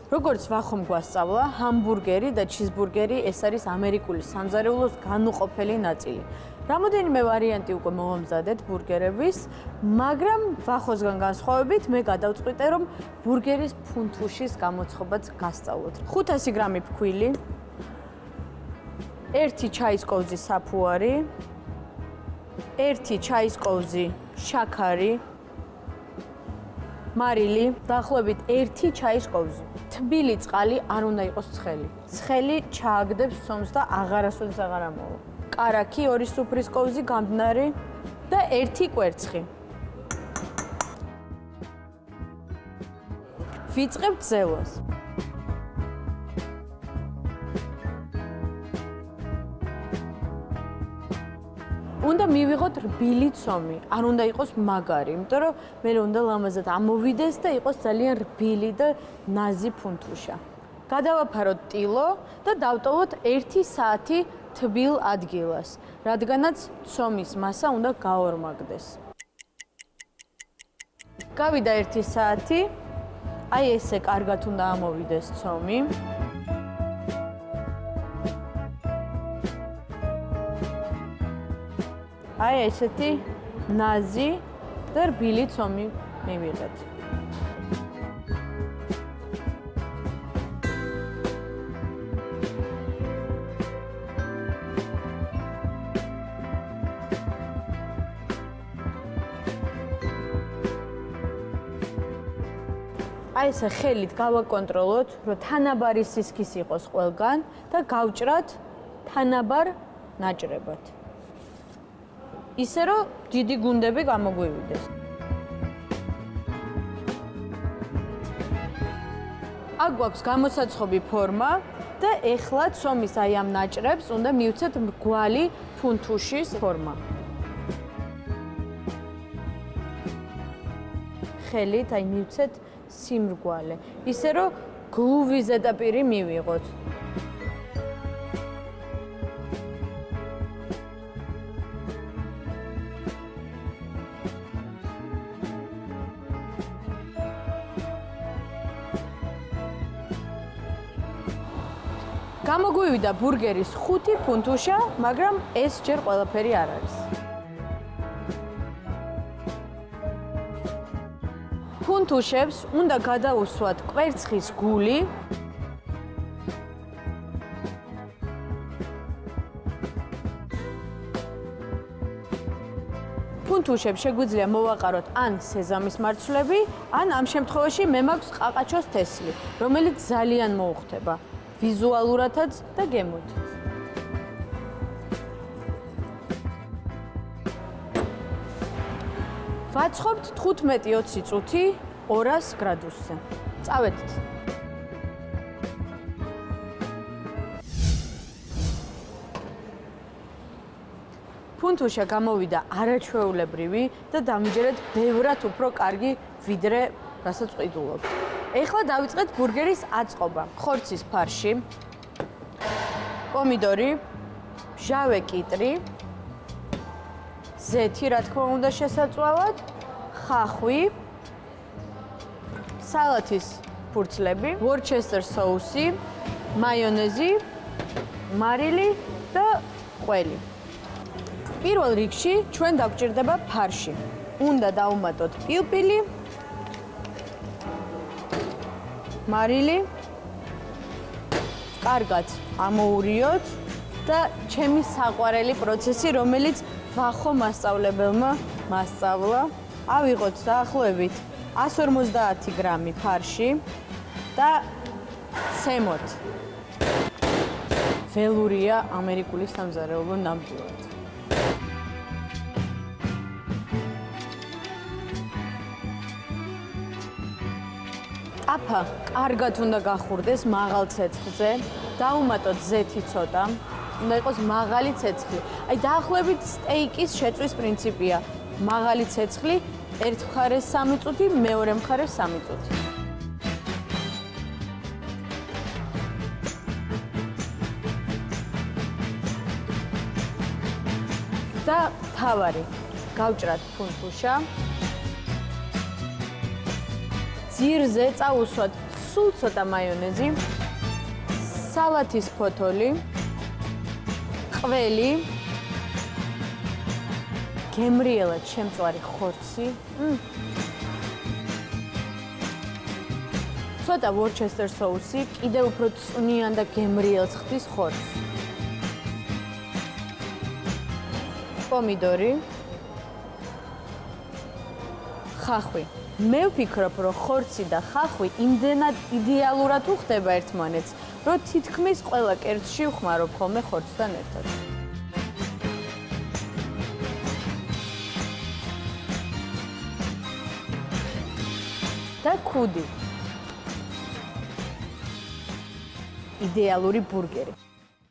როგორც ვახომ გვასწავლა, ჰამბურგერი და ჩიზბურგერი ეს არის ამერიკული სამზარეულოს განუყოფელი ნაწილი. Რამოდენიმე ვარიანტი უკვე მოვამზადეთ ბურგერების, მაგრამ ვახოსგან განსხვავებით მე გადავწყვიტე, რომ ბურგერის ფუნთუშის გამოცხობაც გასწავლოთ. 500 გრამი ფქვილი, 1 ჩაის კოვზი საფუარი, 1 ჩაის კოვზი შაქარი, მარილი, დაახლოებით 1 ჩაის კოვზი. თბილი წყალი არ უნდა იყოს ცხელი. ცხელი ჩააგდებს ცომს და აღარასოდეს აღარ ამოვა. კარაქი 2 სუფრის კოვზი გამდნარი და 1 კვერცხი. ვიწყებთ ზევას. უნდა მივიღოთ რბილი ცომი, არ უნდა იყოს მაგარი, იმიტომ რომ მე უნდა ლამაზად ამოვიდეს და იყოს ძალიან რბილი და ნაზი ფუნთუშა. გადავაფაროთ ტილო და დავტოვოთ 1 საათი თბილ ადგილას, რადგანაც ცომის მასა უნდა გაორმაგდეს. გავიდა 1 საათი, აი ესე კარგად უნდა ამოვიდეს ცომი. აი ესეთი ნაზი და რბილი ცომი მივიღეთ. აი ესე ხელით გავაკონტროლოთ, რომ თანაბარი სისქის იყოს ყველგან და გავჭრათ თანაბარ ნაჭრებად. ისე რომ დიდი გუნდები გამოგვივიდეს. აქ გვაქვს გამოსაცხობი ფორმა და ეხლა ცომის აი ამ ნაჭრებს უნდა მივცეთ მრგვალი ფუნთუშის ფორმა. ხელით აი მივცეთ სიმრგვალე, ისე რომ გლუვი ზედაპირი მივიღოთ. გამოგვივიდა ბურგერის 5 ფუნთუშა, მაგრამ ეს ჯერ ყველაფერი არ არის. ფუნთუშებს უნდა გადაუსვათ კვერცხის გული. ფუნთუშებს შეგვიძლია მოვაყაროთ ან სეზამის მარცვლები, ან ამ შემთხვევაში მე მაქვს ყაყაჩოს თესლი, რომელიც ძალიან მოუხდება. ვიზუალურადაც და გემოთიც. ვაცხობთ 15-20 წუთი 200 გრადუსზე. წავედით. ფუნთუშა გამოვიდა არაჩვეულებრივი და დამიჯერეთ ბევრად უფრო კარგი ვიდრე რასაც ვყიდულობთ. ეხლა დავიწყეთ ბურგერის აწყობა. ხორცის ფარში, პომიდორი, მჟავე კიტრი, ზეთი, რა თქმა უნდა, შესაწვავად, ხახვი, სალათის ფურცლები, ვორჩესტერ соуსი, მაიონეზი, მარილი და ყველი. პირველ რიგში ჩვენ დაგვჭირდება ფარში. უნდა დავუმატოთ პილპილი, მარილი, კარგად ამოურიოთ და ჩემი საყვარელი პროცესი, რომელიც ვახო მასწავლებელმა მასწავლა. ავიღოთ დაახლოებით 150 გრამი ფარში და ცემოთ. ველურია ამერიკული სამზარეულო ნამდვილად. აფა კარგად უნდა გახურდეს მაღალ ცეცხლზე, დავუმატოთ ზეთი ცოტა, უნდა იყოს მაღალი ცეცხლი. აი დაახლოებით სტეიკის შეწვის პრინციპია. მაღალი ცეცხლი, ერთ მხარეს 3 წუთი, მეორე მხარეს 3 წუთი. და თავარი გავჭრათ ფუნთუშა. ძირზე წაუსვათ სულ ცოტა მაიონეზი, სალათის ფოთოლი, ყველი, გემრიელად შემწვარი ხორცი, ცოტა ვორჩესტერ соуსი, კიდევ უფრო წვნიან და გემრიელს ხდის ხორცს. პომიდორი, ხახვი. მე ვფიქრობ, რომ ხორცი და ხახვი იმდენად იდეალურად უხდება ერთმანეთს, რომ თითქმის ყველა კერძში ვხმარობ ხოლმე ხორცთან ერთად. და ქუდი. იდეალური ბურგერი.